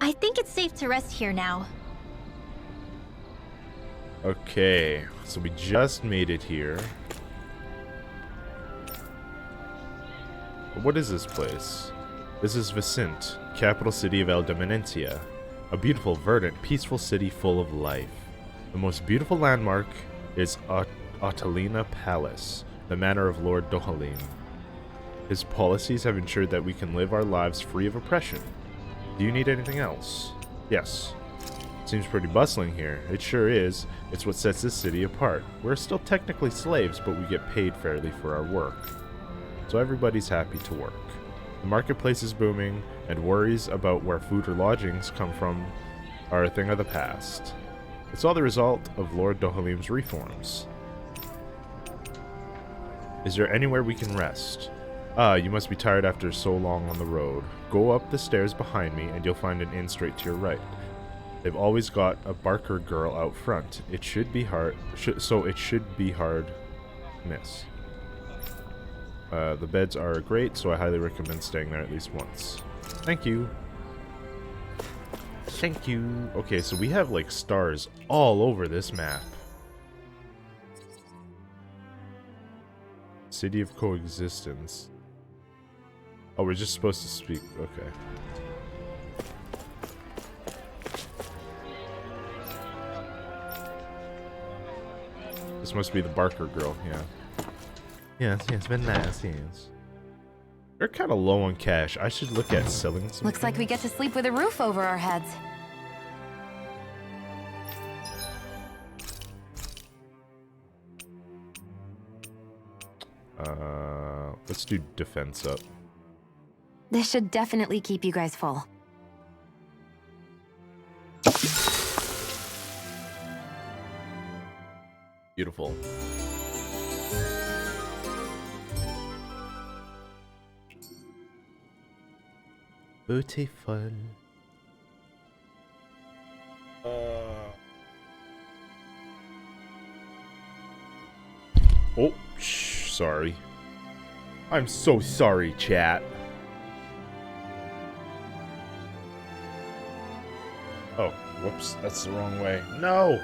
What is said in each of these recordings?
I think it's safe to rest here now. Okay, so we just made it here. What is this place? This is Vicente, capital city of El Demenencia. A beautiful, verdant, peaceful city full of life. The most beautiful landmark is Otalina Palace, the manor of Lord Dohalim. His policies have ensured that we can live our lives free of oppression. Do you need anything else? Yes. Seems pretty bustling here. It sure is. It's what sets this city apart. We're still technically slaves, but we get paid fairly for our work. So everybody's happy to work. The marketplace is booming, and worries about where food or lodgings come from are a thing of the past. It's all the result of Lord Dohalim's reforms. Is there anywhere we can rest? Ah, you must be tired after so long on the road. Go up the stairs behind me, and you'll find an inn straight to your right. They've always got a barker girl out front. It should be hard, so it should be hard to miss. The beds are great, so I highly recommend staying there at least once. Thank you. Thank you. Okay, so we have like stars all over this map. City of Coexistence. Oh, we're just supposed to speak. Okay. This must be the Barker girl, yeah. Yes, very nice, yes. They're kind of low on cash. I should look at selling some. Looks like we get to sleep with a roof over our heads. Let's do defense up. This should definitely keep you guys full. Beautiful. Beautiful. Oh, sorry. I'm so sorry, chat. Oh, whoops, that's the wrong way. No!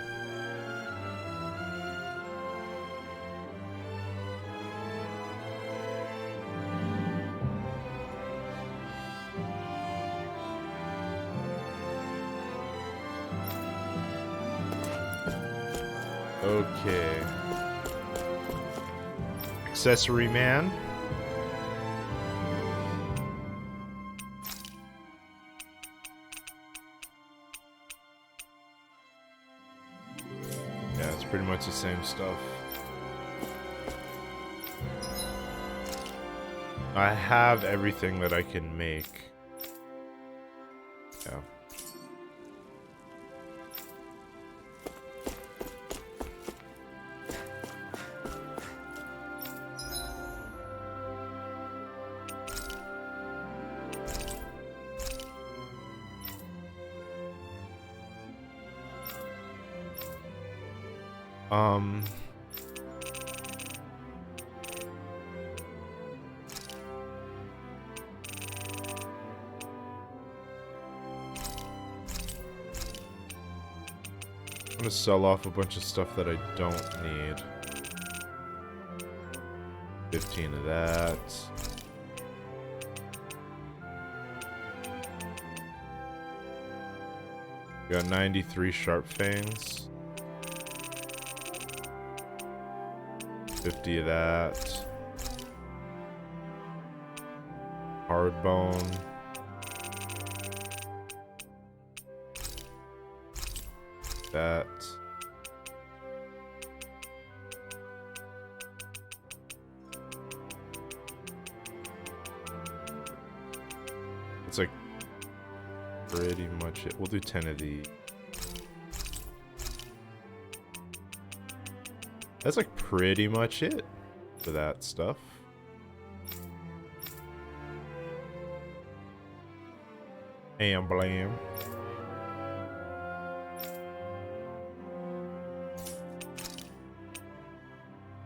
Okay. Accessory man. Yeah, it's pretty much the same stuff. I have everything that I can make. Yeah. I'm gonna sell off a bunch of stuff that I don't need. 15 of that. Got 93 sharp fangs. 50 of that. Hard bone. That. It's like pretty much it. We'll do 10 of these. That's like pretty much it for that stuff. And blam.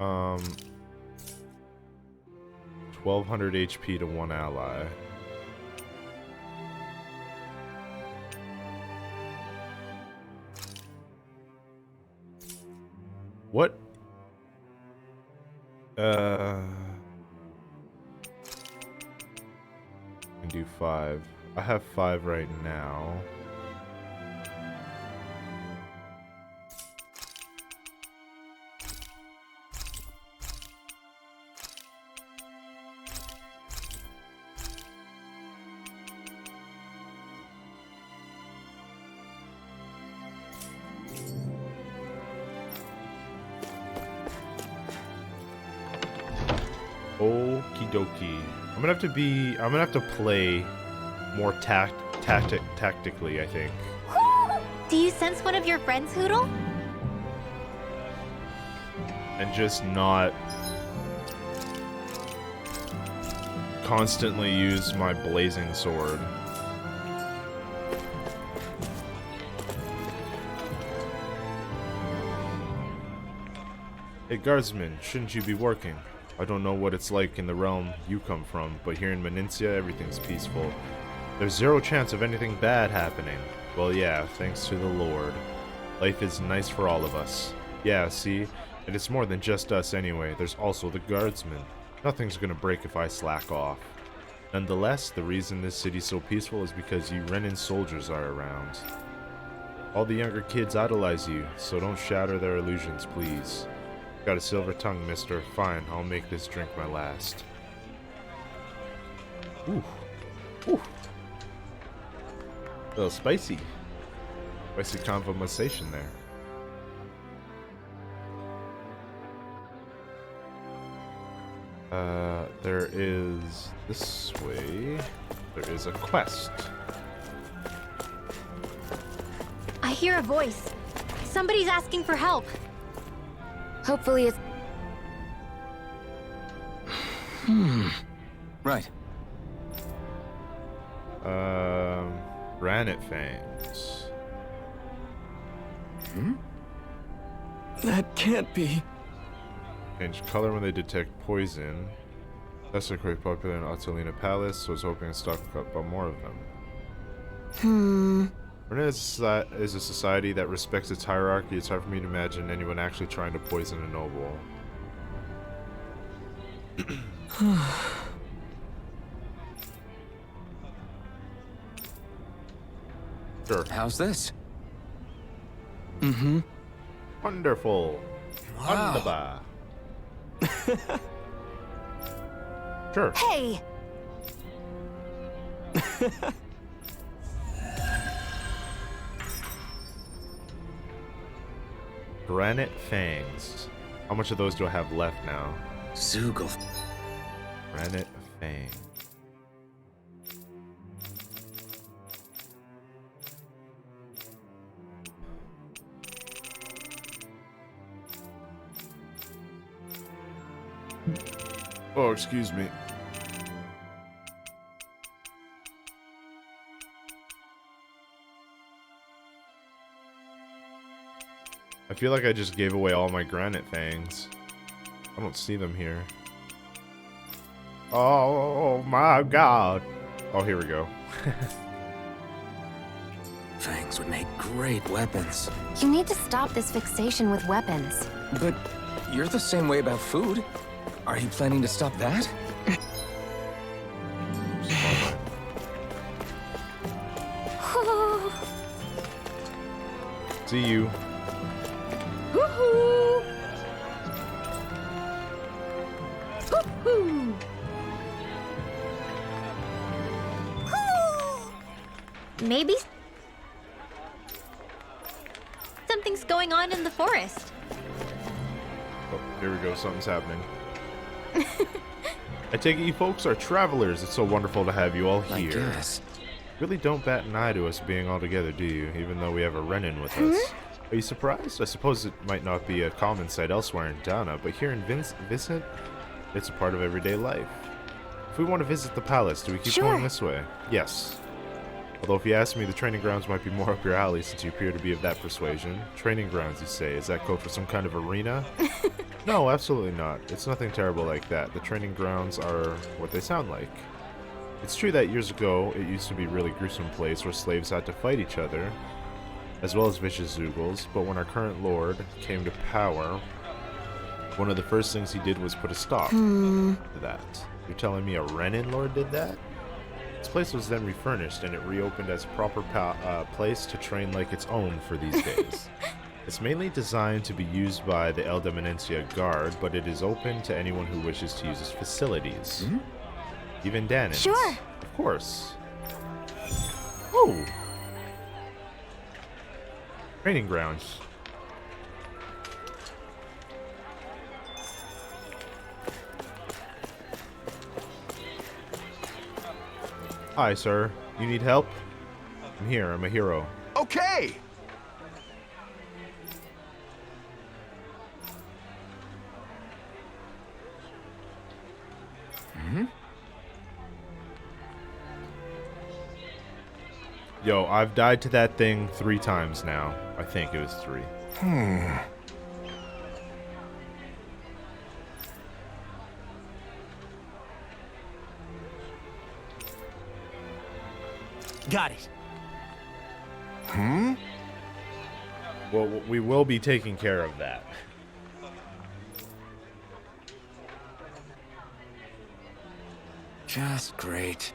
Um, 1200 HP to one ally. What? Can do 5. I have 5 right now. Okie dokie. I'm gonna have to play more tactically, I think. Do you sense one of your friends, Hoodle? And just not constantly use my blazing sword. Hey guardsman, shouldn't you be working? I don't know what it's like in the realm you come from, but here in Menintia, everything's peaceful. There's zero chance of anything bad happening. Well, yeah, thanks to the Lord. Life is nice for all of us. Yeah, see? And it's more than just us anyway. There's also the guardsmen. Nothing's gonna break if I slack off. Nonetheless, the reason this city's so peaceful is because you Renin soldiers are around. All the younger kids idolize you, so don't shatter their illusions, please. Got a silver tongue, mister. Fine, I'll make this drink my last. Ooh. Ooh. A little spicy. Spicy conversation there. There is this way. There is a quest. I hear a voice. Somebody's asking for help. Hopefully it's... Right. Granite fangs. That can't be. Change color when they detect poison. That's quite popular in Otalina Palace, so I was hoping to stock up on more of them. Renin is a society that respects its hierarchy. It's hard for me to imagine anyone actually trying to poison a noble. Sure. How's this? Wonderful. Wow. Wunderbar. Sure. Hey! Granite fangs. How much of those do I have left now? Zoogle. Granite fang. Oh, excuse me. I feel like I just gave away all my granite fangs. I don't see them here. Oh my god. Oh, here we go. Fangs would make great weapons. You need to stop this fixation with weapons. But you're the same way about food. Are you planning to stop that? See you. Woohoo! Woohoo! Maybe something's going on in the forest. Oh, here we go. Something's happening. I take it you folks are travelers. It's so wonderful to have you all here. I guess. Really don't bat an eye to us being all together, do you? Even though we have a Renin with us. Are you surprised? I suppose it might not be a common sight elsewhere in Dana, but here in Vincent, it's a part of everyday life. If we want to visit the palace, do we keep going this way? Yes. Although if you ask me, the training grounds might be more up your alley since you appear to be of that persuasion. Training grounds, you say? Is that code for some kind of arena? No, absolutely not. It's nothing terrible like that. The training grounds are what they sound like. It's true that years ago, it used to be a really gruesome place where slaves had to fight each other, as well as vicious Zoogles, but when our current lord came to power, One of the first things he did was put a stop to that. You're telling me a Renin Lord did that? This place was then refurnished and it reopened as a proper place to train like its own for these days. It's mainly designed to be used by the El Demenencia Guard, but it is open to anyone who wishes to use its facilities. Even Danins. Sure. Of course. Oh! Training grounds. Hi, sir. You need help? I'm here. I'm a hero. Okay! Yo, I've died to that thing 3 times now. I think it was 3. Got it. Well, we will be taking care of that. Just great.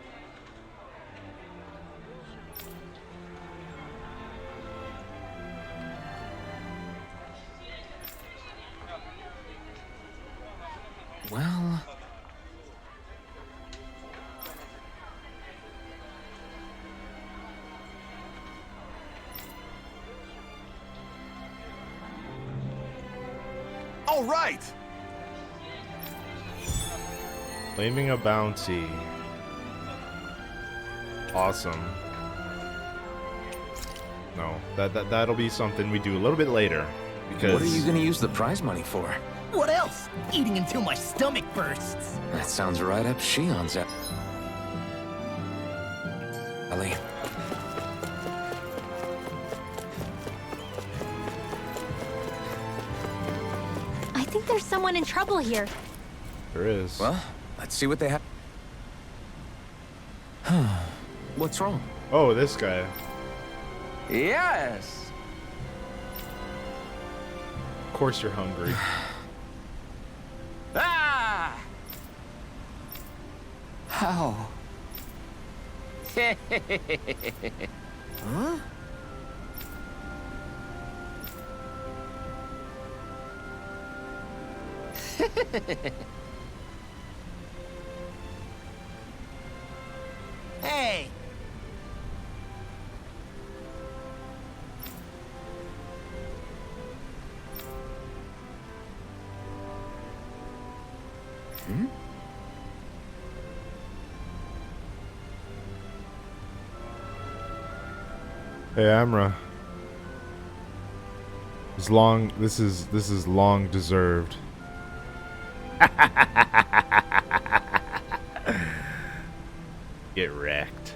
Well... All right! Claiming a bounty. Awesome. No, that'll be something we do a little bit later. Because What are you gonna use the prize money for? What else? Eating until my stomach bursts. That sounds right up Shion's alley. I think there's someone in trouble here. there is. Well, let's see what they have. What's wrong? Oh, this guy. Yes! Of course you're hungry. Ah! How? Huh? Hey! Hey, Amra. This is long deserved. Get wrecked.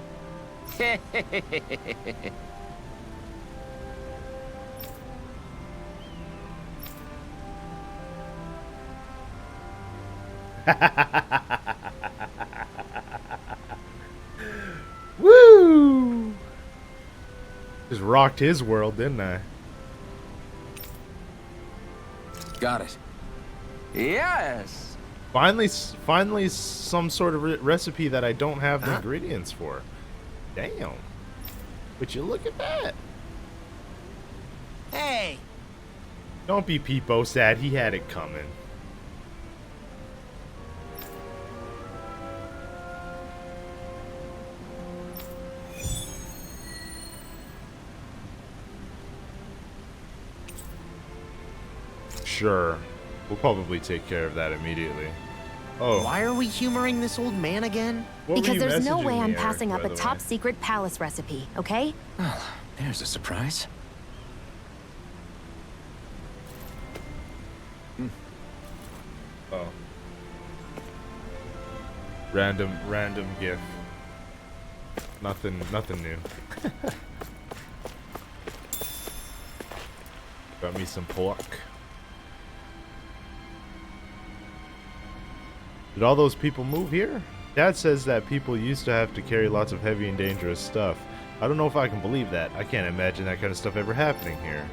Woo! Just rocked his world, didn't I? Got it. Yes! Finally some sort of recipe that I don't have the ingredients for. Damn. But you look at that. Hey! Don't be Peepo sad. He had it coming. Sure. We'll probably take care of that immediately. Oh. Why are we humoring this old man again? What were Because you there's no messaging way me, I'm Eric, passing up by a the top way? secret palace recipe, okay? Well, there's a surprise. Oh. Random gif. Nothing new. Got me some pork. Did all those people move here? Dad says that people used to have to carry lots of heavy and dangerous stuff. I don't know if I can believe that. I can't imagine that kind of stuff ever happening here.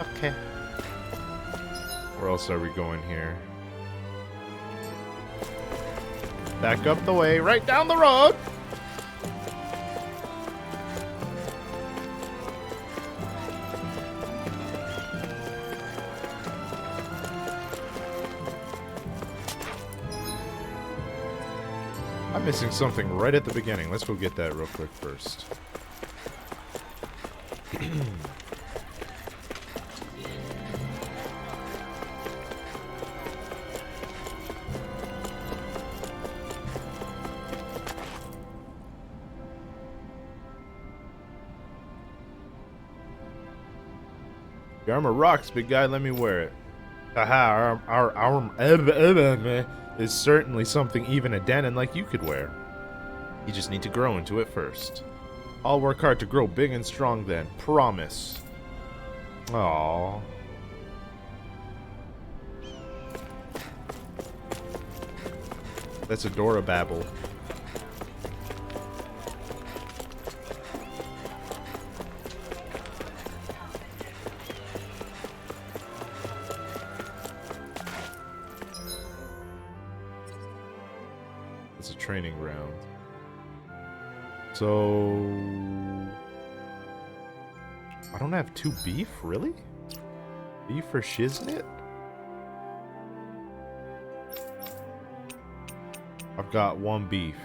Okay. Where else are we going here? Back up the way, right down the road. I'm missing something right at the beginning. Let's go get that real quick first. Your armor rocks, big guy. Let me wear it. Haha, our armor is certainly something even a Danon like you could wear. You just need to grow into it first. I'll work hard to grow big and strong then. Promise. Aww. That's adorable. It's a training ground. So I don't have 2 beef, really? Beef for shiznit? I've got 1 beef.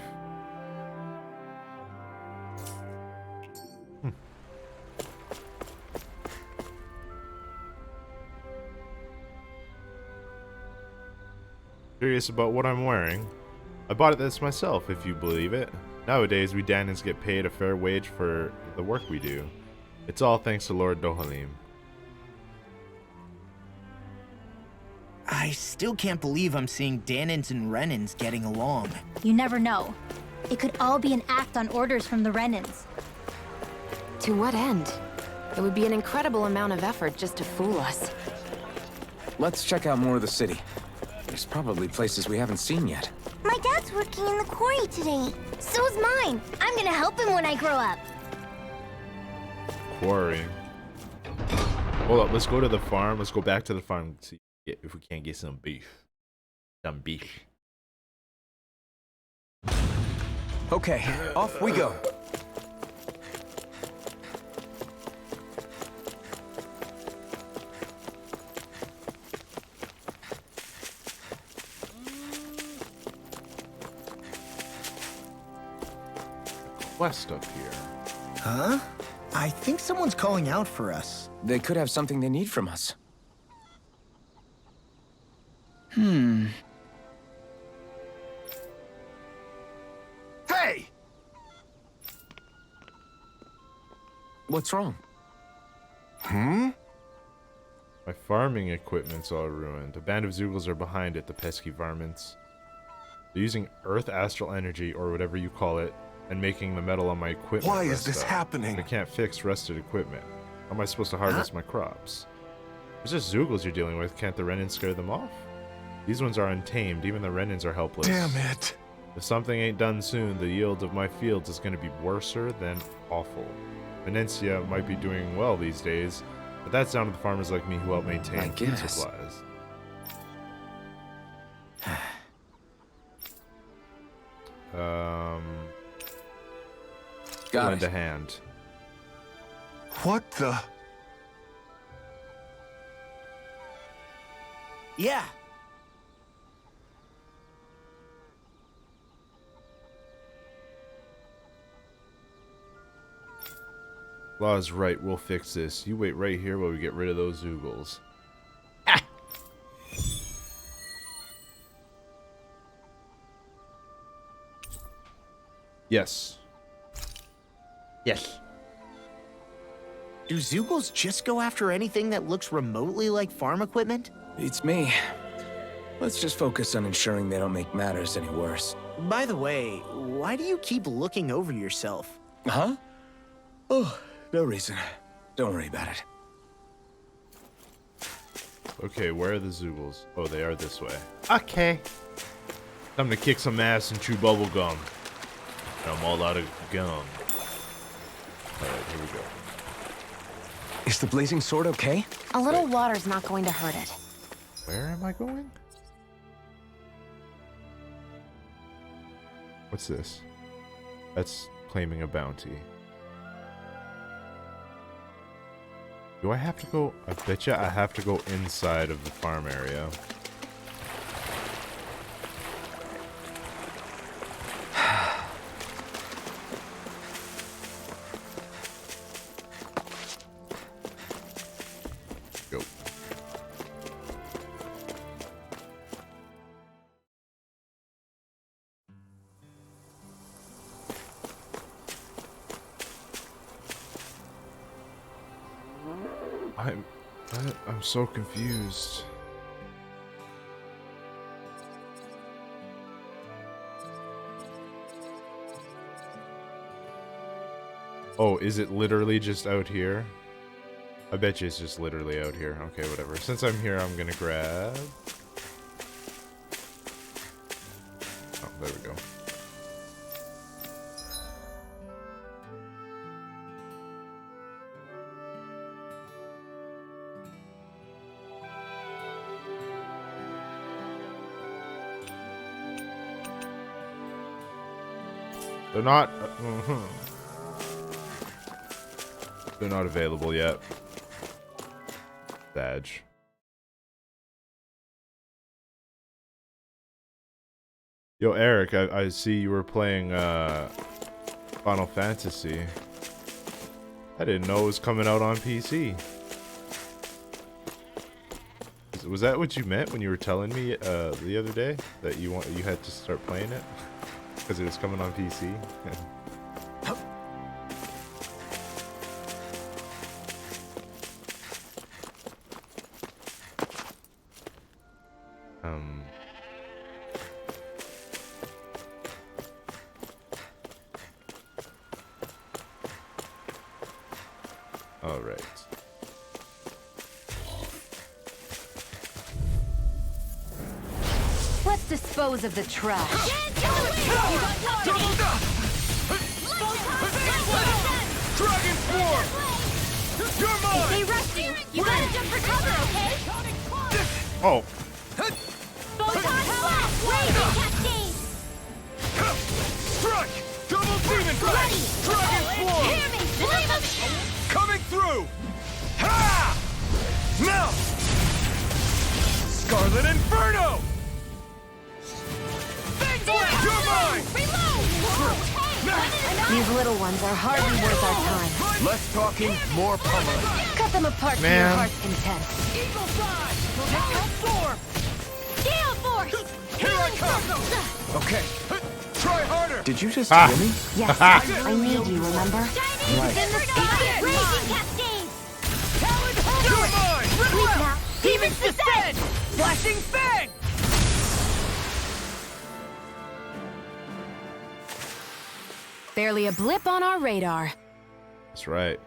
Curious about what I'm wearing. I bought this myself, if you believe it. Nowadays, we Danons get paid a fair wage for the work we do. It's all thanks to Lord Dohalim. I still can't believe I'm seeing Danons and Renans getting along. You never know. It could all be an act on orders from the Renans. To what end? It would be an incredible amount of effort just to fool us. Let's check out more of the city. There's probably places we haven't seen yet. My dad's working in the quarry today. So's mine. I'm gonna help him when I grow up. Quarry. Hold up, let's go to the farm. Let's go back to the farm and see if we can't get some beef. Some beef. Okay, off we go. Quest up here. Huh? I think someone's calling out for us. They could have something they need from us. Hey! What's wrong? My farming equipment's all ruined. A band of Zoogles are behind it, the pesky varmints. They're using Earth Astral Energy, or whatever you call it, and making the metal on my equipment. Why is this rust up. happening? I can't fix rusted equipment. How am I supposed to harvest my crops? It's just Zoogles you're dealing with. Can't the Renans scare them off? These ones are untamed. Even the Renans are helpless. Damn it. If something ain't done soon, the yield of my fields is going to be worser than awful. Venencia might be doing well these days, but that's down to the farmers like me who help maintain I food guess. supplies. Got Lend a it. hand. What the? Yeah. Law's right, we'll fix this. You wait right here while we get rid of those Zoogles. Yes. Yes. Do Zoogles just go after anything that looks remotely like farm equipment? Beats me. Let's just focus on ensuring they don't make matters any worse. By the way, why do you keep looking over yourself? Huh? Oh, no reason. Don't worry about it. Okay, where are the Zoogles? Oh, they are this way. Okay. Time to kick some ass and chew bubble gum. I'm all out of gum. Alright, here we go. Is the blazing sword okay? A little water's not going to hurt it. Where am I going? What's this? That's claiming a bounty. Do I have to go? I bet you I have to go inside of the farm area. Go. I'm so confused. Oh, is it literally just out here? I bet you it's just literally out here. Okay, whatever. Since I'm here, I'm gonna grab... Oh, there we go. They're not... They're not available yet. Badge. Yo, Eric, I see you were playing Final Fantasy. I didn't know it was coming out on PC. Was that what you meant when you were telling me the other day that you had to start playing it because it was coming on PC? All right. Let's dispose of the trash. Dragon Swarm! You're If mine! they rush you, you gotta jump for cover, okay? Oh. Photon blast! Blazing cascade! Strike! Double demon blast! Dragon Swarm! Hear me! Flame of... Coming through! Ha! Now! Scarlet Inferno! You're mine! These little ones are hardly worth our time. Less talking, more pummeling. Cut them apart to Man. your heart's content. Eagle Side! Protective Storm! Gale force! Here I come! Okay, try harder! Did you just Ah. hear me? Yes, I need you, remember? Right. In the sky! Blazing cascade! You're mine! Please now! Demons descend! Flashing Fang! Barely a blip on our radar. That's right.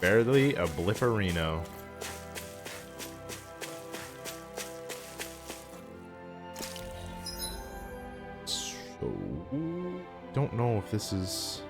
Barely a blipperino. So, don't know if this is...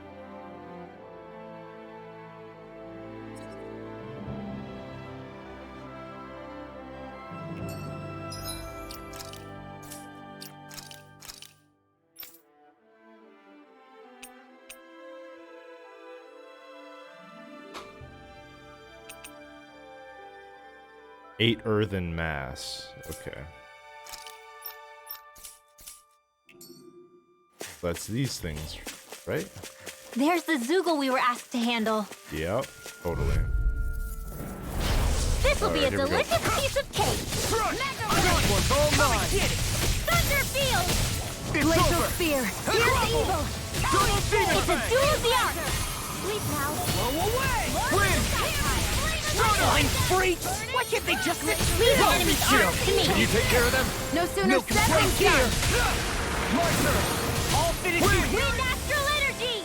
Eight earthen mass. Okay. That's these things, right? There's the Zoogle we were asked to handle. Yep, totally. This will be a Alright, here we go. delicious piece of cake! This one's all mine! Thunderfield! It's Glacial over! Spear. Here's evil! Double demon It's a blast! duel of the arc! Sleep now. Blow away! Win! Blind freaks! Why can't they just let Leave the enemy's arc to me! Can you take care of them? No sooner Milk said is than right here! done. My turn! I'll finish you here! Wind astral energy!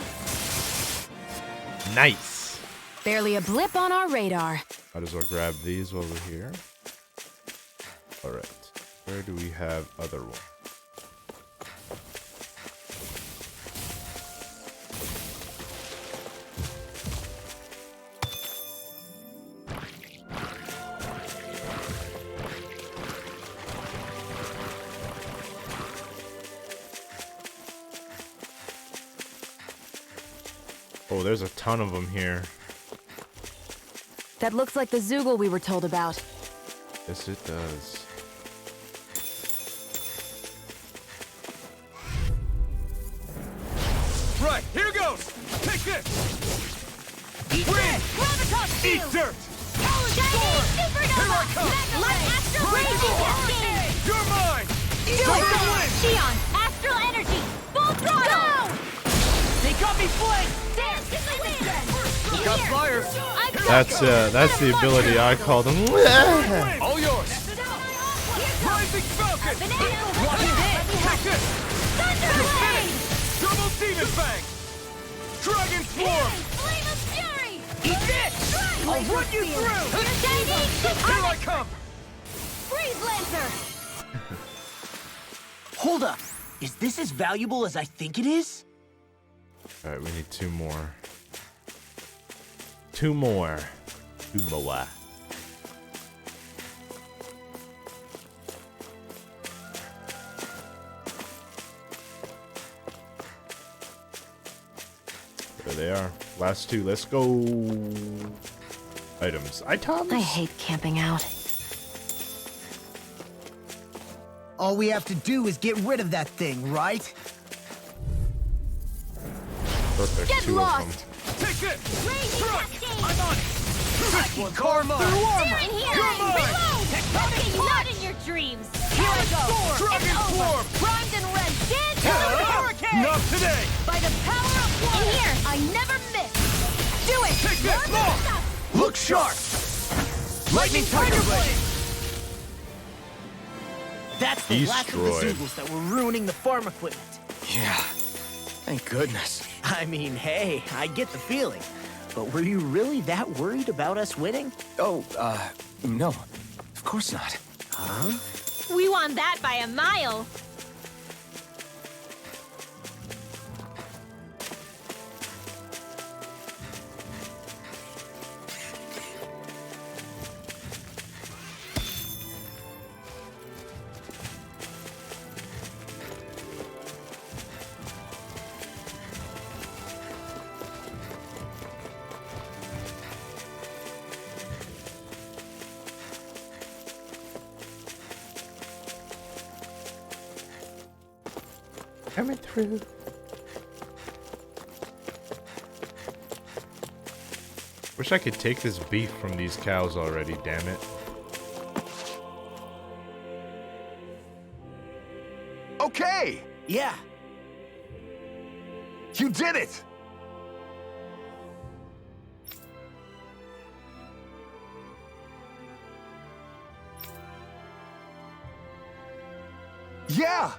Nice! Barely a blip on our radar. Might as well grab these while we're here. Alright. Where do we have other ones? Oh, there's a ton of them here. That looks like the Zoogle we were told about. Yes, it does. Right, here goes! Take this! Eat Wind! Gravitas Eat field! dirt! Shining supernova! Here I come! Let astral raging cascade! You're mine! Do Take it! the wind! Shion, astral energy! Full throttle! Go! They got me flanked! There's the wind! Look out, fire! That's the ability I call them. All yours! Rising Falcon! Watching this! Take this! You're finished! Double Demon Fang! Dragon Swarm! Flame of fury! Eat this! I'll run you through! Shining Here I come! freeze lancer! Hold up. Is this as valuable as I think it is? Alright, we need two more. Two more. There they are. Last two. Let's go. Items. Items. I hate camping out. All we have to do is get rid of that thing, right? Perfect. Get two lost! of them. Take this! Raging cascade! I'm on it! This one's karma! They're in here! You're mine! Reload! Okay, not in your dreams! Here I go! Dragon It's over! Swarm! Primed and red! Dance to the hurricane! Not today! By the power of water! In here! I never miss! Do it! Take this! More! Look sharp! Lightning Tiger Blade! That's the last of the Destroyed. Zoogles that were ruining the farm equipment. Yeah. Thank goodness. I mean, hey, I get the feeling. But were you really that worried about us winning? Oh, no. Of course not. We won that by a mile! Coming through. Wish I could take this beef from these cows already, damn it. Okay! Yeah. You did it! Yeah!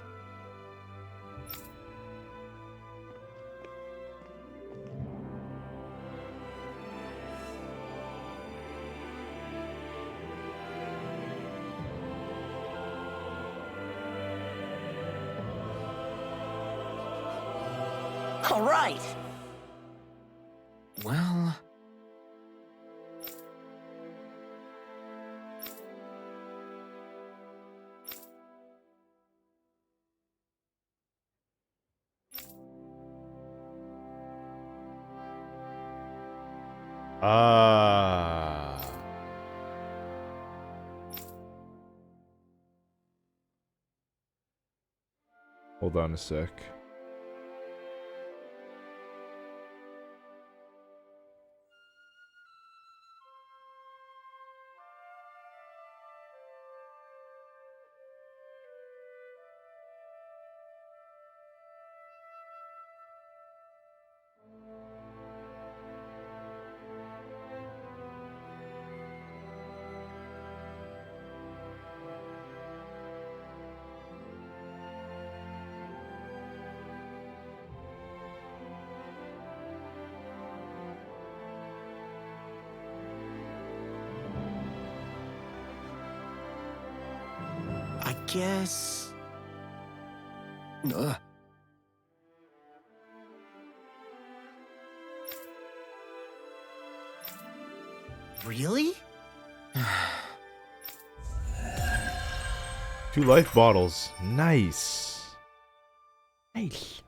All right. Well... Ah. Hold on a sec. I guess... Ugh. Really? 2 life bottles. Nice. Nice.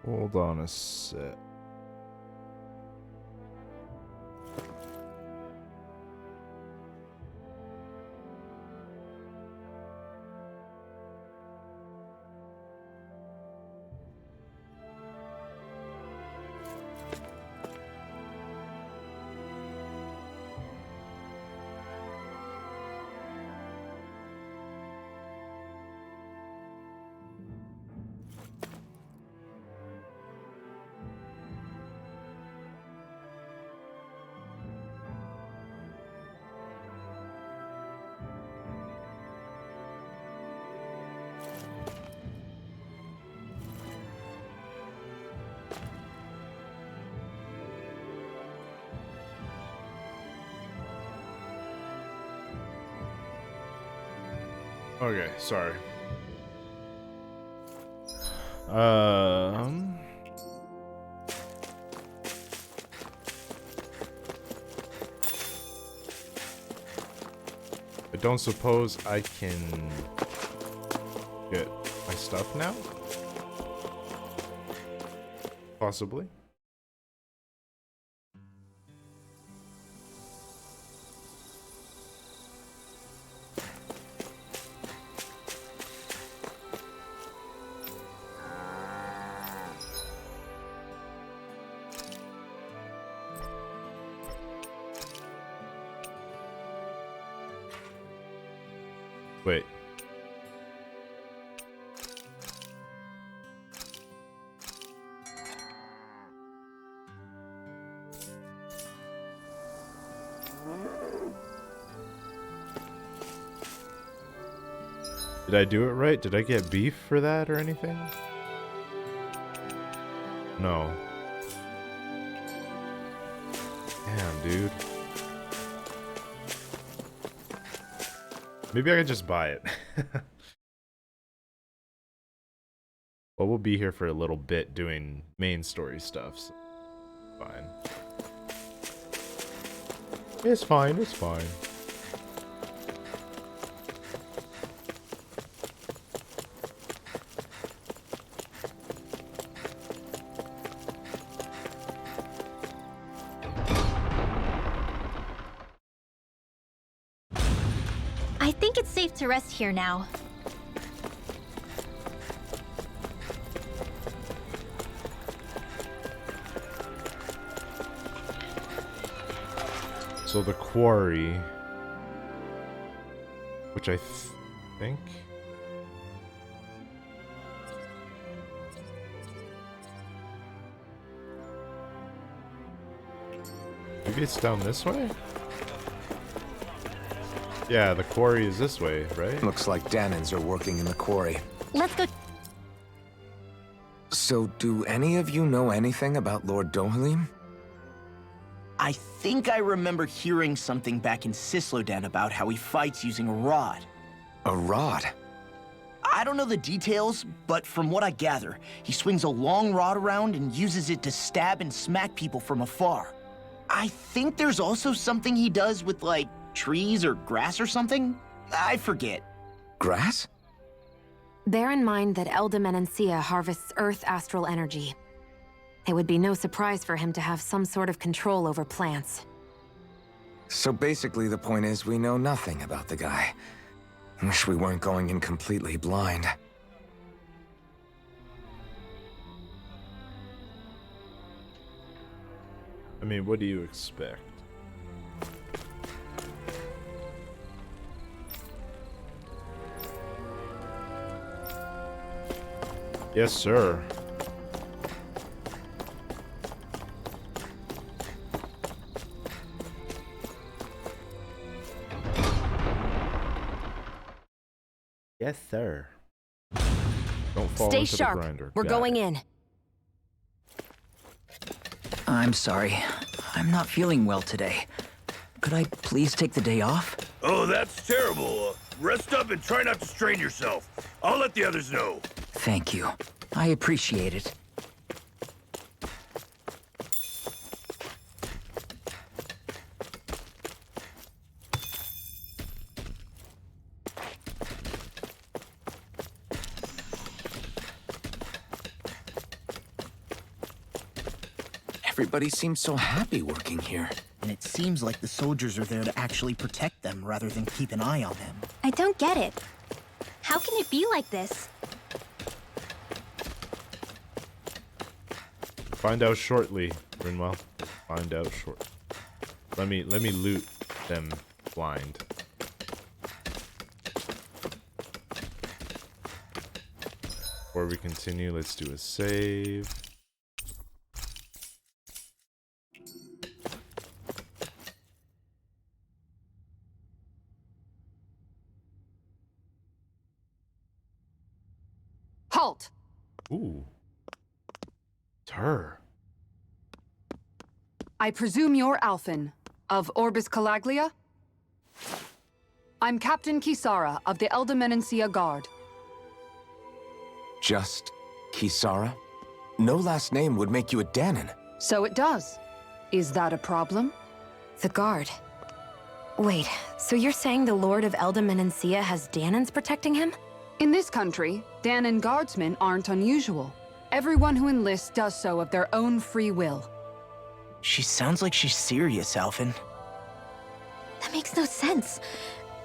Hold on a sec. Okay, sorry. I don't suppose I can get my stuff now? Possibly. Wait. Did I do it right? Did I get beef for that or anything? No. Damn, dude. Maybe I could just buy it. Well, we'll be here for a little bit doing main story stuff, so fine. It's fine, it's fine. I think it's safe to rest here now. So the quarry, which I think... Maybe it's down this way? Yeah, the quarry is this way, right? Looks like Danans are working in the quarry. Let's go. So, do any of you know anything about Lord Dohalim? I think I remember hearing something back in Sislodan about how he fights using a rod. A rod? I don't know the details, but from what I gather, he swings a long rod around and uses it to stab and smack people from afar. I think there's also something he does with, like, trees or grass or something? I forget. Grass? Bear in mind that MochaMassiah harvests Earth astral energy. It would be no surprise for him to have some sort of control over plants. So basically the point is we know nothing about the guy. Wish we weren't going in completely blind. I mean, what do you expect? Yes, sir. Yes, sir. Don't fall Stay into sharp. the grinder. We're Got going it. in. I'm sorry. I'm not feeling well today. Could I please take the day off? Oh, that's terrible. Rest up and try not to strain yourself. I'll let the others know. Thank you. I appreciate it. Everybody seems so happy working here. And it seems like the soldiers are there to actually protect them rather than keep an eye on them. I don't get it. How can it be like this? Find out shortly, Rinwell. Find out short. Let me loot them blind. Before we continue, let's do a save. Halt! Ooh. It's her. I presume you're Alphen, of Orbis Calaglia? I'm Captain Kisara of the Eldemenencia Guard. Just Kisara? No last name would make you a Danon. So it does. Is that a problem? The guard. Wait, so you're saying the Lord of Eldemenencia has Danons protecting him? In this country, Danon guardsmen aren't unusual. Everyone who enlists does so of their own free will. She sounds like she's serious, Alphen. That makes no sense.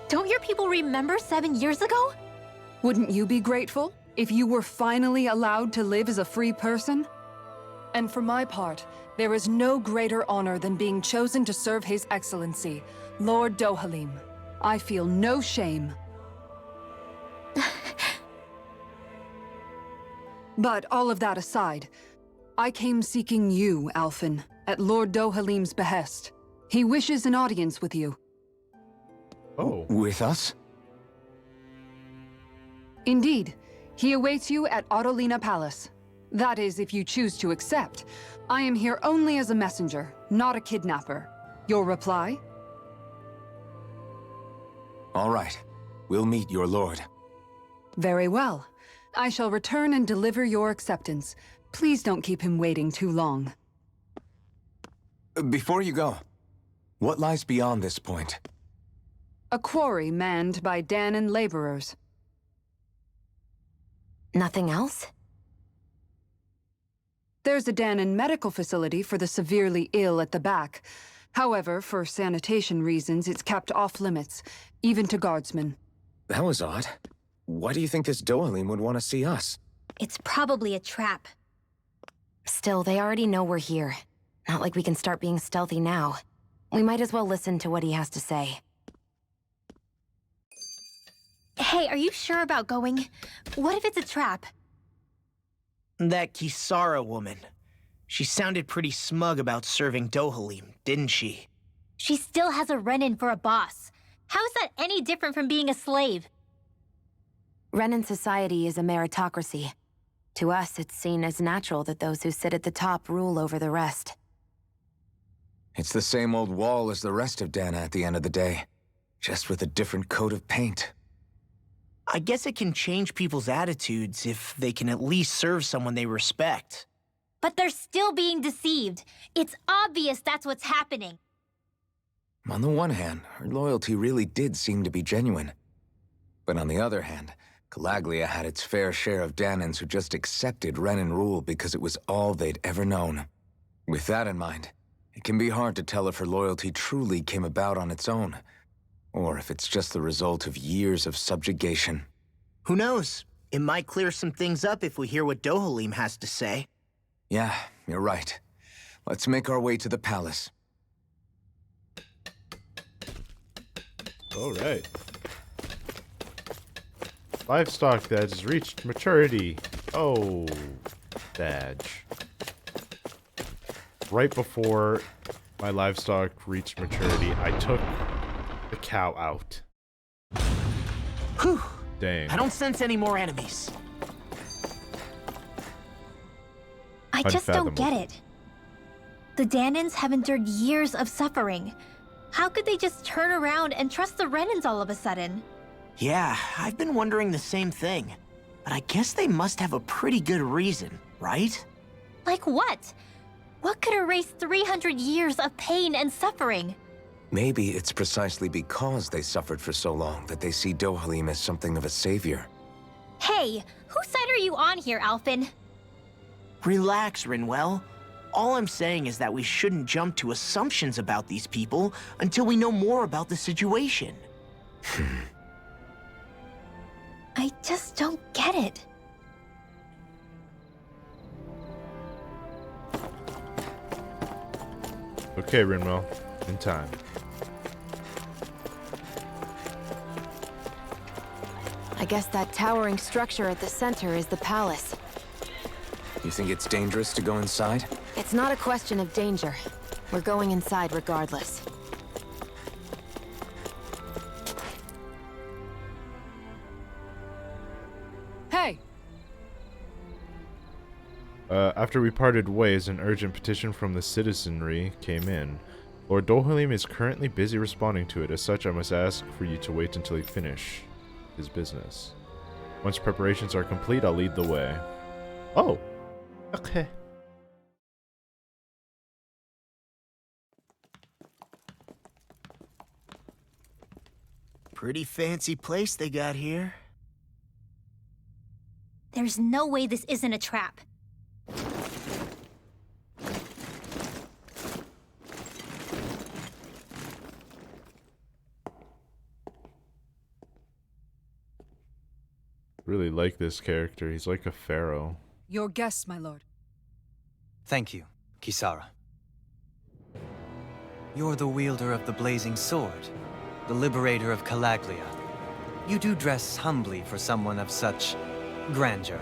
Don't your people remember 7 years ago? Wouldn't you be grateful if you were finally allowed to live as a free person? And for my part, there is no greater honor than being chosen to serve His Excellency, Lord Dohalim. I feel no shame. But all of that aside, I came seeking you, Alphen, at Lord Dohalim's behest. He wishes an audience with you. Oh. With us? Indeed. He awaits you at Autolina Palace. That is, if you choose to accept. I am here only as a messenger, not a kidnapper. Your reply? All right. We'll meet your lord. Very well. I shall return and deliver your acceptance. Please don't keep him waiting too long. Before you go, what lies beyond this point? A quarry manned by Danon laborers. Nothing else? There's a Danon medical facility for the severely ill at the back. However, for sanitation reasons, it's kept off limits, even to guardsmen. That was odd. Why do you think this Dohalim would want to see us? It's probably a trap. Still, they already know we're here. Not like we can start being stealthy now. We might as well listen to what he has to say. Hey, are you sure about going? What if it's a trap? That Kisara woman. She sounded pretty smug about serving Dohalim, didn't she? She still has a Renin for a boss. How is that any different from being a slave? Renin society is a meritocracy. To us, it's seen as natural that those who sit at the top rule over the rest. It's the same old wall as the rest of Dana at the end of the day, just with a different coat of paint. I guess it can change people's attitudes if they can at least serve someone they respect. But they're still being deceived. It's obvious that's what's happening. On the one hand, her loyalty really did seem to be genuine. But on the other hand, Calaglia had its fair share of Danons who just accepted Renin rule because it was all they'd ever known. With that in mind, it can be hard to tell if her loyalty truly came about on its own, or if it's just the result of years of subjugation. Who knows? It might clear some things up if we hear what Dohalim has to say. Yeah, you're right. Let's make our way to the palace. All right. Livestock that has reached maturity. Oh, badge. Right before my livestock reached maturity, I took the cow out. Whew. Dang. I don't sense any more enemies. I just don't get it. The Danons have endured years of suffering. How could they just turn around and trust the Renins all of a sudden? Yeah, I've been wondering the same thing. But I guess they must have a pretty good reason, right? Like what? What could erase 300 years of pain and suffering? Maybe it's precisely because they suffered for so long that they see Dohalim as something of a savior. Hey, whose side are you on here, Alphen? Relax, Rinwell. All I'm saying is that we shouldn't jump to assumptions about these people until we know more about the situation. I just don't get it. Okay, Rinwell. In time. I guess that towering structure at the center is the palace. You think it's dangerous to go inside? It's not a question of danger. We're going inside regardless. Hey! After we parted ways, an urgent petition from the citizenry came in. Lord Dohalim is currently busy responding to it. As such, I must ask for you to wait until he finish his business. Once preparations are complete, I'll lead the way. Oh! Okay. Pretty fancy place they got here. There's no way this isn't a trap. Really like this character. He's like a pharaoh. Your guests, my lord. Thank you, Kisara. You're the wielder of the blazing sword, the liberator of Calaglia. You do dress humbly for someone of such grandeur.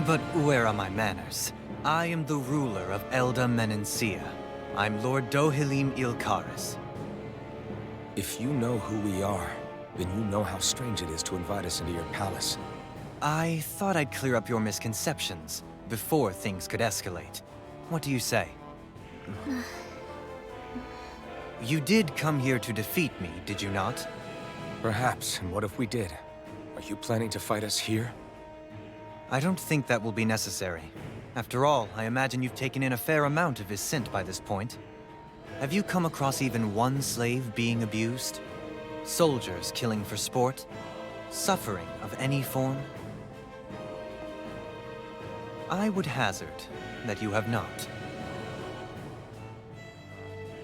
But where are my manners? I am the ruler of Elda Menencia. I'm Lord Dohalim Ilkaris. If you know who we are, then you know how strange it is to invite us into your palace. I thought I'd clear up your misconceptions before things could escalate. What do you say? You did come here to defeat me, did you not? Perhaps, and what if we did? Are you planning to fight us here? I don't think that will be necessary. After all, I imagine you've taken in a fair amount of his scent by this point. Have you come across even one slave being abused? Soldiers killing for sport? Suffering of any form? I would hazard that you have not.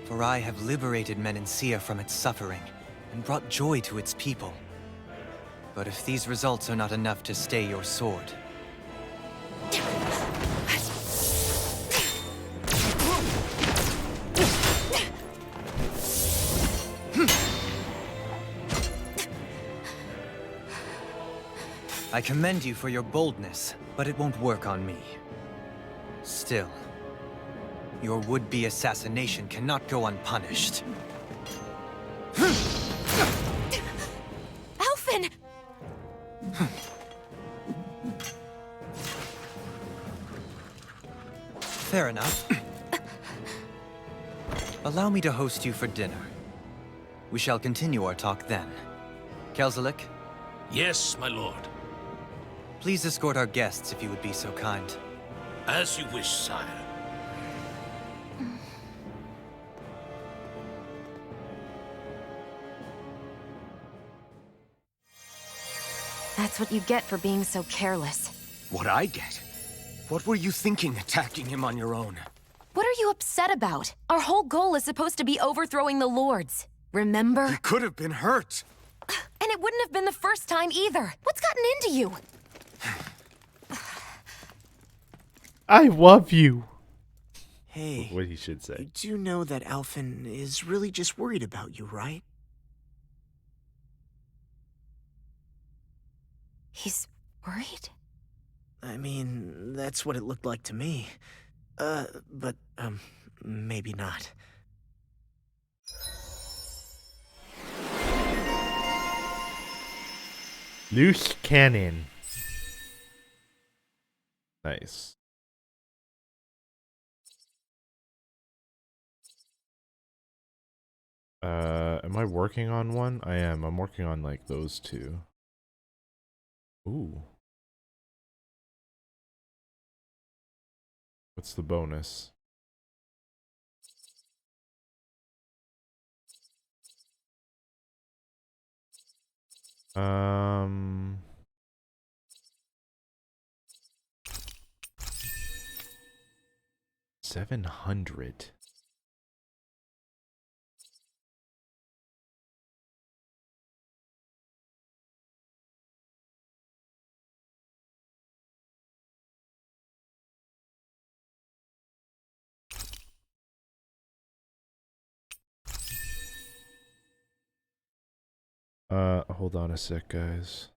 For I have liberated Menencia from its suffering and brought joy to its people. But if these results are not enough to stay your sword, I commend you for your boldness, but it won't work on me. Still, your would-be assassination cannot go unpunished. Alphen! Fair enough. Allow me to host you for dinner. We shall continue our talk then. Kelzelik, Yes, my lord. please escort our guests if you would be so kind. As you wish, sire. That's what you get for being so careless. What I get? What were you thinking attacking him on your own? What are you upset about? Our whole goal is supposed to be overthrowing the Lords. Remember? He could have been hurt. And it wouldn't have been the first time either. What's gotten into you? I love you. Hey, What he should say. you do know that Alphen is really just worried about you, right? He's worried? I mean, that's what it looked like to me. But maybe not. Loose cannon. Nice. Am I working on one? I am. I'm working on like those two. Ooh. What's the bonus? 700. Hold on a sec, guys.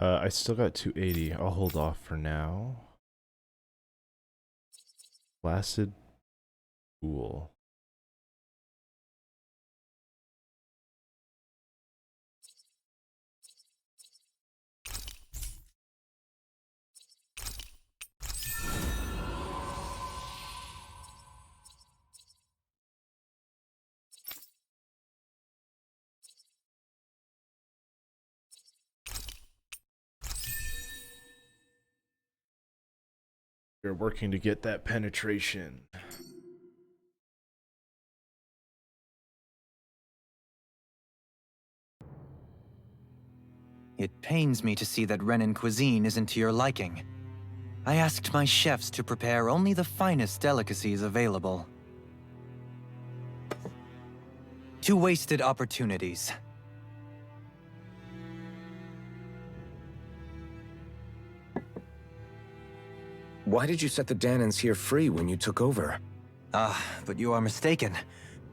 I still got 280. I'll hold off for now. Placid Pool. We're working to get that penetration. It pains me to see that Renan cuisine isn't to your liking. I asked my chefs to prepare only the finest delicacies available. 2 wasted opportunities. Why did you set the Danans here free when you took over? But you are mistaken.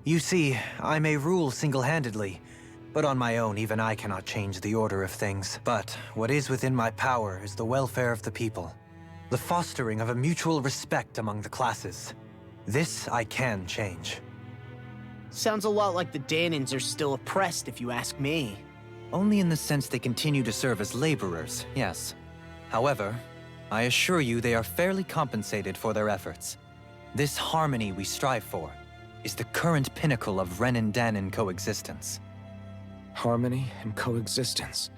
You see, I may rule single-handedly, but on my own, even I cannot change the order of things. But what is within my power is the welfare of the people. The fostering of a mutual respect among the classes. This I can change. Sounds a lot like the Danans are still oppressed, if you ask me. Only in the sense they continue to serve as laborers, yes. However, I assure you they are fairly compensated for their efforts. This harmony we strive for is the current pinnacle of Renan-Danan coexistence. Harmony and coexistence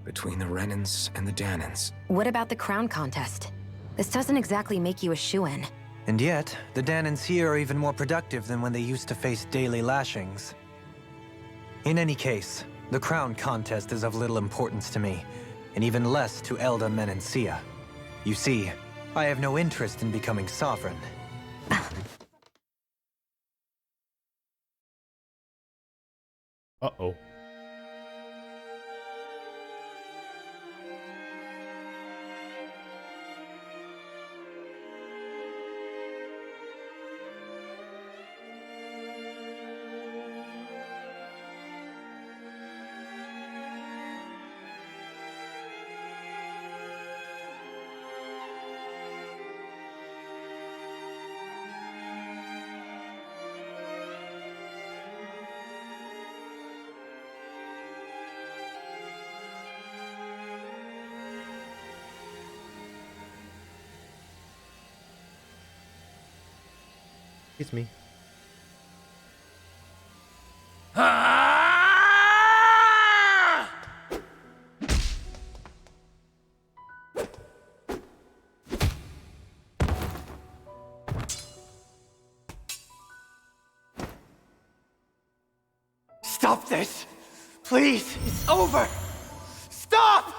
between the Renans and the Danans. What about the crown contest? This doesn't exactly make you a shoo-in. And yet, the Danans here are even more productive than when they used to face daily lashings. In any case, the crown contest is of little importance to me, and even less to MochaMassiah. You see, I have no interest in becoming sovereign. Uh-oh. It's me. Stop this! Please! It's over! Stop!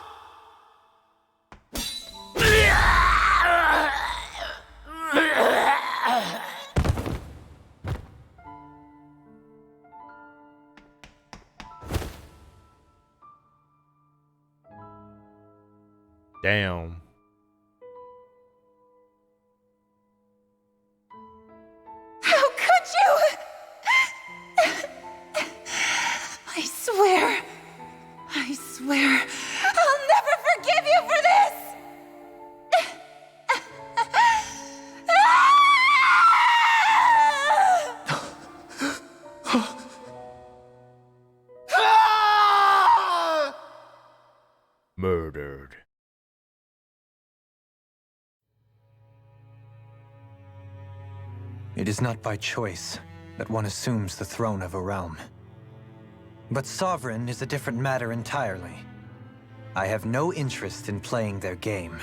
Damn. How could you? I swear, I'll never forgive you for this! Murdered. It is not by choice that one assumes the throne of a realm. But sovereign is a different matter entirely. I have no interest in playing their game.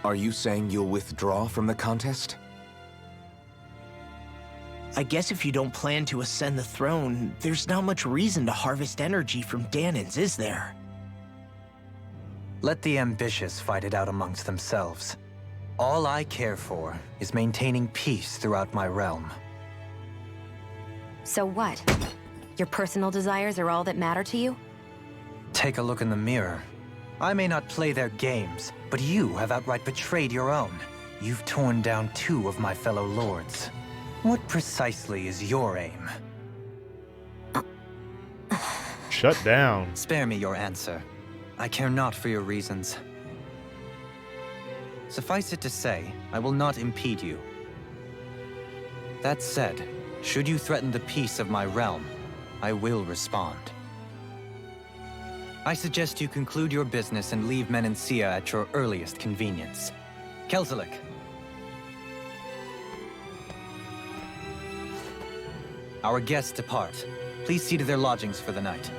Are you saying you'll withdraw from the contest? I guess if you don't plan to ascend the throne, there's not much reason to harvest energy from Danins, is there? Let the ambitious fight it out amongst themselves. All I care for is maintaining peace throughout my realm. So what? Your personal desires are all that matter to you? Take a look in the mirror. I may not play their games, but you have outright betrayed your own. You've torn down 2 of my fellow lords. What precisely is your aim? Shut down. Spare me your answer. I care not for your reasons. Suffice it to say, I will not impede you. That said, should you threaten the peace of my realm, I will respond. I suggest you conclude your business and leave Menancia at your earliest convenience. Kelzelik. Our guests depart. Please see to their lodgings for the night.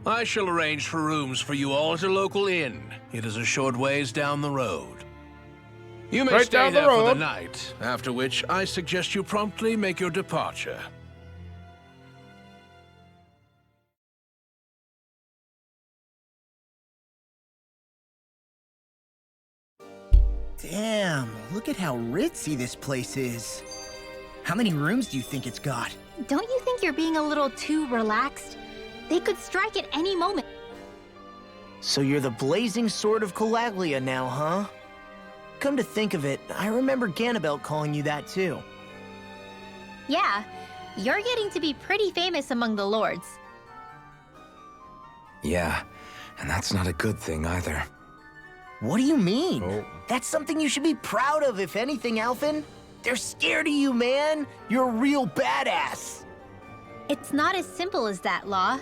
I shall arrange for rooms for you all at a local inn. It is a short ways down the road. You may Right stay down the there for the road. night, after which I suggest you promptly make your departure. Damn, look at how ritzy this place is. How many rooms do you think it's got? Don't you think you're being a little too relaxed? They could strike at any moment. So you're the blazing sword of Calaglia now, huh? Come to think of it, I remember Ganabelt calling you that too. Yeah, you're getting to be pretty famous among the lords. Yeah, and that's not a good thing either. What do you mean? Oh. That's something you should be proud of, if anything, Alphen. They're scared of you, man. You're a real badass. It's not as simple as that, Law.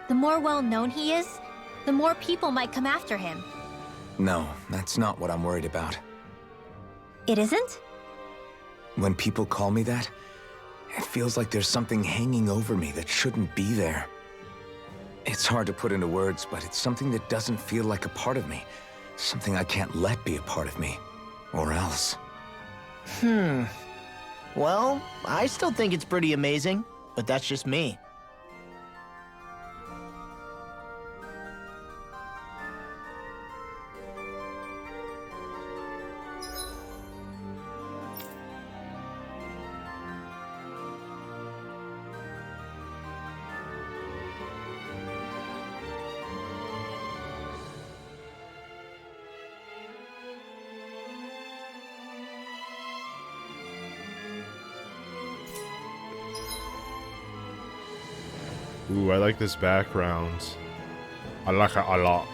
The more well-known he is, the more people might come after him. No, that's not what I'm worried about. It isn't? When people call me that, it feels like there's something hanging over me that shouldn't be there. It's hard to put into words, but it's something that doesn't feel like a part of me. Something I can't let be a part of me. Or else. Well, I still think it's pretty amazing, but that's just me. Ooh, I like this background. I like it a lot.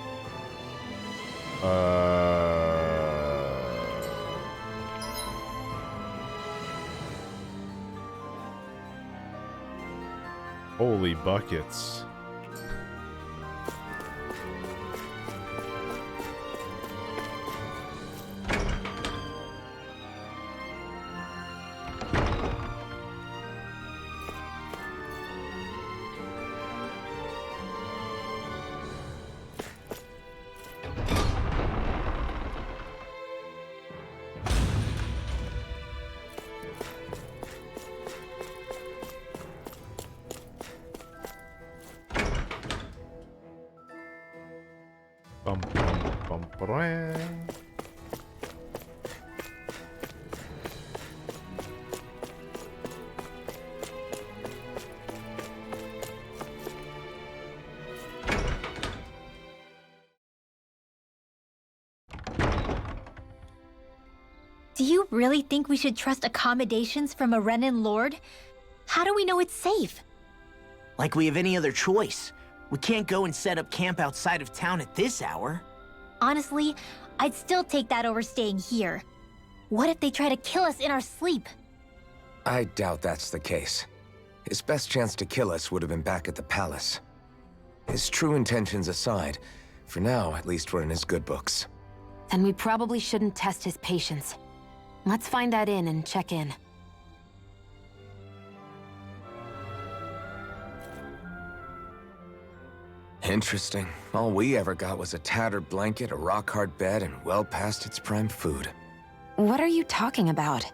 Holy buckets. Bum, bum, bum, ba-dang. you really think we should trust accommodations from a Renin lord? How do we know it's safe? Like we have any other choice. We can't go and set up camp outside of town at this hour. Honestly, I'd still take that over staying here. What if they try to kill us in our sleep? I doubt that's the case. His best chance to kill us would have been back at the palace. His true intentions aside, for now, at least we're in his good books. Then we probably shouldn't test his patience. Let's find that inn and check in. Interesting. All we ever got was a tattered blanket, a rock-hard bed, and well past its prime food. What are you talking about?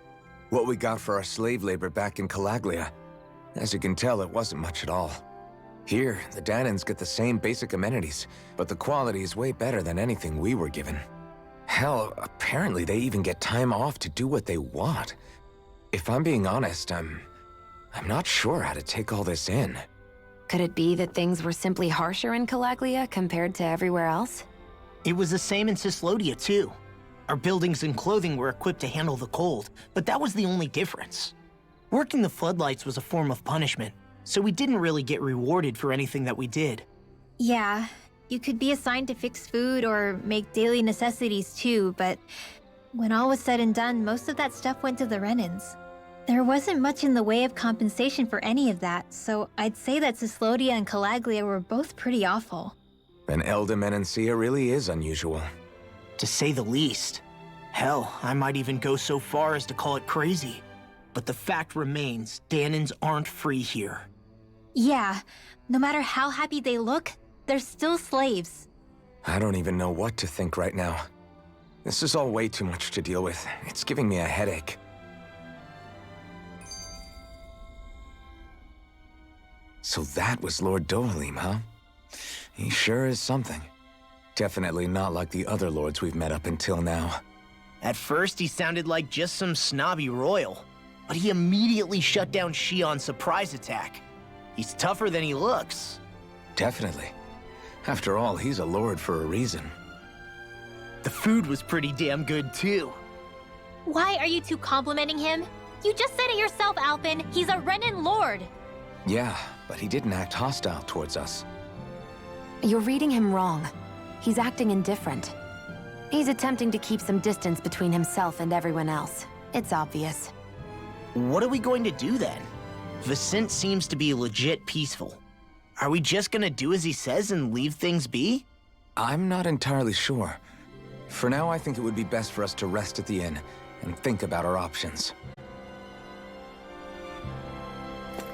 What we got for our slave labor back in Calaglia. As you can tell, it wasn't much at all. Here, the Danans get the same basic amenities, but the quality is way better than anything we were given. Hell, apparently they even get time off to do what they want. If I'm being honest, I'm not sure how to take all this in. Could it be that things were simply harsher in Calaglia compared to everywhere else? It was the same in Cislodia, too. Our buildings and clothing were equipped to handle the cold, but that was the only difference. Working the floodlights was a form of punishment, so we didn't really get rewarded for anything that we did. Yeah, you could be assigned to fix food or make daily necessities too, but when all was said and done, most of that stuff went to the Renins. There wasn't much in the way of compensation for any of that, so I'd say that Cislodia and Calaglia were both pretty awful. And Elda really is unusual. To say the least. Hell, I might even go so far as to call it crazy. But the fact remains, Danans aren't free here. Yeah, no matter how happy they look, they're still slaves. I don't even know what to think right now. This is all way too much to deal with. It's giving me a headache. So that was Lord Dohalim, huh? He sure is something. Definitely not like the other lords we've met up until now. At first, he sounded like just some snobby royal, but he immediately shut down Shion's surprise attack. He's tougher than he looks. Definitely. After all, he's a lord for a reason. The food was pretty damn good, too. Why are you two complimenting him? You just said it yourself, Alpin. He's a Renin lord. Yeah, but he didn't act hostile towards us. You're reading him wrong. He's acting indifferent. He's attempting to keep some distance between himself and everyone else. It's obvious. What are we going to do then? Vicent seems to be legit peaceful. Are we just gonna do as he says and leave things be? I'm not entirely sure. For now, I think it would be best for us to rest at the inn and think about our options.